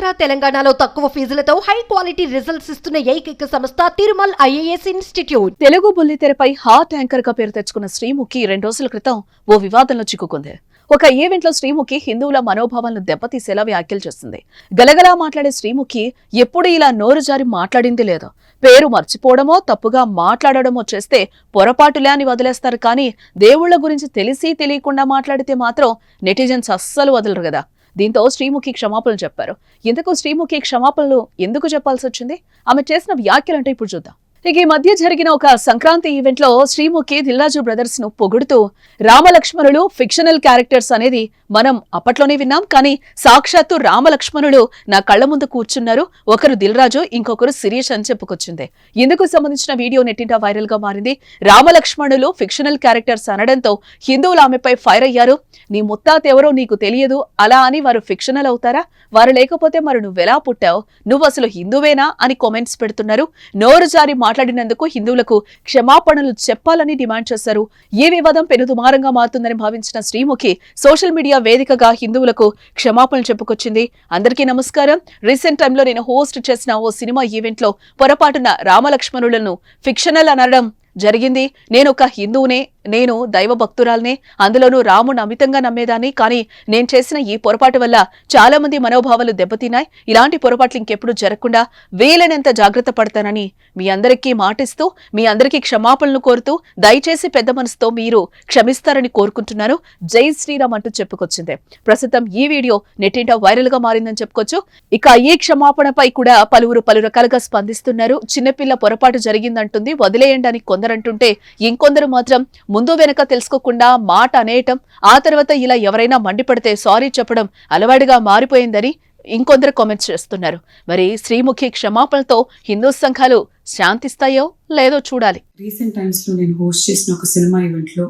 ఆంధ్ర తెలంగాణలో తక్కువ ఫీజులతో high quality results ఇస్తున్న ఏకైక సంస్థ తిరుమల్ ఐఏఎస్ ఇన్స్టిట్యూట్. తెలుగు బుల్లితెరపై హాట్ యాంకర్ గా పేరు తెచ్చుకున్న శ్రీముఖి 2 రోజుల క్రితం ఓ వివాదంలో చిక్కుకుంది. ఒక ఈవెంట్ లో శ్రీముఖి హిందువుల మనోభావాలను దెబ్బతీసేలా వ్యాఖ్యలు చేస్తుంది. గలగలా మాట్లాడే శ్రీముఖి ఎప్పుడు ఇలా నోరు జారి మాట్లాడింది లేదు. పేరు మర్చిపోవడమో తప్పుగా మాట్లాడడమో చేస్తే పొరపాటులే అని వదిలేస్తారు, కానీ దేవుళ్ల గురించి తెలిసి తెలియకుండా మాట్లాడితే మాత్రం నెటిజన్స్ అస్సలు వదలరు కదా. దీంతో శ్రీముఖి క్షమాపణలు చెప్పారు. ఇంతకు శ్రీముఖి క్షమాపణలు ఎందుకు చెప్పాల్సి వచ్చింది, ఆమె చేసిన వ్యాఖ్యలంటే ఇప్పుడు చూద్దాం. ఇక ఈ మధ్య జరిగిన ఒక సంక్రాంతి ఈవెంట్ లో శ్రీముఖి దిల్రాజు బ్రదర్స్ ను పొగుడుతూ రామలక్ష్మణులు ఫిక్షనల్ క్యారెక్టర్స్ అనేది మనం అప్పట్లోనే విన్నాం, కానీ సాక్షాత్తు రామలక్ష్మణులు నా కళ్ల ముందు కూర్చున్నారు, ఒకరు దిల్రాజు ఇంకొకరు శిరీష్ అని చెప్పుకొచ్చింది. ఇందుకు సంబంధించిన వీడియో నెట్టింట వైరల్ గా మారింది. రామలక్ష్మణులు ఫిక్షనల్ క్యారెక్టర్స్ అనడంతో హిందువులు ఆమెపై ఫైర్ అయ్యారు. నీ ముత్తాత ఎవరో నీకు తెలియదు, అలా అని వారు ఫిక్షనల్ అవుతారా, వారు లేకపోతే మరి నువ్వెలా పుట్టావు, నువ్వు అసలు హిందువేనా అని కామెంట్స్ పెడుతున్నారు. నోరు జారి మాట్లాడినందుకు హిందువులకు క్షమాపణలు చెప్పాలని డిమాండ్ చేశారు. ఈ వివాదం పెనుదుమారంగా మారుతుందని భావించిన శ్రీముఖి సోషల్ మీడియా వేదికగా హిందువులకు క్షమాపణలు చెప్పుకొచ్చింది. అందరికీ నమస్కారం. రీసెంట్ టైంలో నేను హోస్ట్ చేసిన ఓ సినిమా ఈవెంట్ లో పొరపాటున రామలక్ష్మణులను ఫిక్షనల్ అనడం జరిగింది. నేను ఒక హిందువునే, నేను దైవ భక్తురాలనే, అందులోనూ రాముని అమితంగా నమ్మేదాన్ని, కానీ నేను చేసిన ఈ పొరపాటు వల్ల చాలా మంది మనోభావాలు దెబ్బతిన్నాయి. ఇలాంటి పొరపాట్లు ఇంకెప్పుడు జరగకుండా వీలైనంత జాగ్రత్త పడతానని మీ అందరికీ మాటిస్తూ మీ అందరికీ క్షమాపణలు కోరుతూ దయచేసి పెద్ద మనసుతో మీరు క్షమిస్తారని కోరుకుంటున్నాను. జై శ్రీరామ్ అంటూ చెప్పుకొచ్చింది. ప్రస్తుతం ఈ వీడియో నెట్టింట వైరల్ గా మారిందని చెప్పుకోవచ్చు. ఇక ఈ క్షమాపణపై కూడా పలువురు పలు రకాలుగా స్పందిస్తున్నారు. చిన్నపిల్ల పొరపాటు జరిగిందంటుంది, వదిలేయండి అని కొందరంటుంటే, ఇంకొందరు మాత్రం ముందు వెనక తెలుసుకోకుండా మాట అనేయటం, ఆ తర్వాత ఇలా ఎవరైనా మండిపడితే సారీ చెప్పడం అలవాటుగా మారిపోయిందని ఇంకొందరు కామెంట్స్ చేస్తున్నారు. మరి శ్రీముఖి క్షమాపణలతో హిందూ సంఘాలు శాంతిస్తాయో లేదో చూడాలి. రీసెంట్ టైమ్స్ లో నేను హోస్ట్ చేసిన ఒక సినిమా ఈవెంట్ లో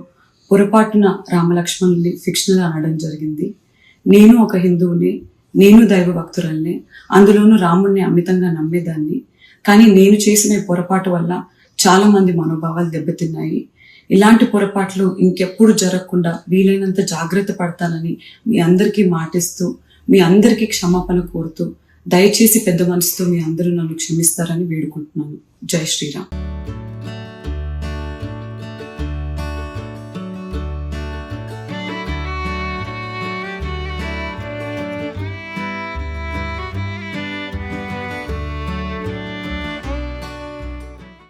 పొరపాటున రామలక్ష్మణుల్ని ఫిక్షనల్ అనడం జరిగింది. నేను ఒక హిందువుని, నేను దైవ భక్తురాల్ని, అందులోనూ రాముడిని అమితంగా నమ్మేదాన్ని, కానీ నేను చేసిన ఈ పొరపాటు వల్ల చాలా మంది మనోభావాలు దెబ్బతిన్నాయి. ఇలాంటి పొరపాట్లు ఇంకెప్పుడు జరగకుండా వీలైనంత జాగ్రత్త పడతానని మీ అందరికీ మాటిస్తూ మీ అందరికీ క్షమాపణ కోరుతూ దయచేసి పెద్ద మనసుతో మీ అందరూ నన్ను క్షమిస్తారని వేడుకుంటున్నాను. జై శ్రీరామ్.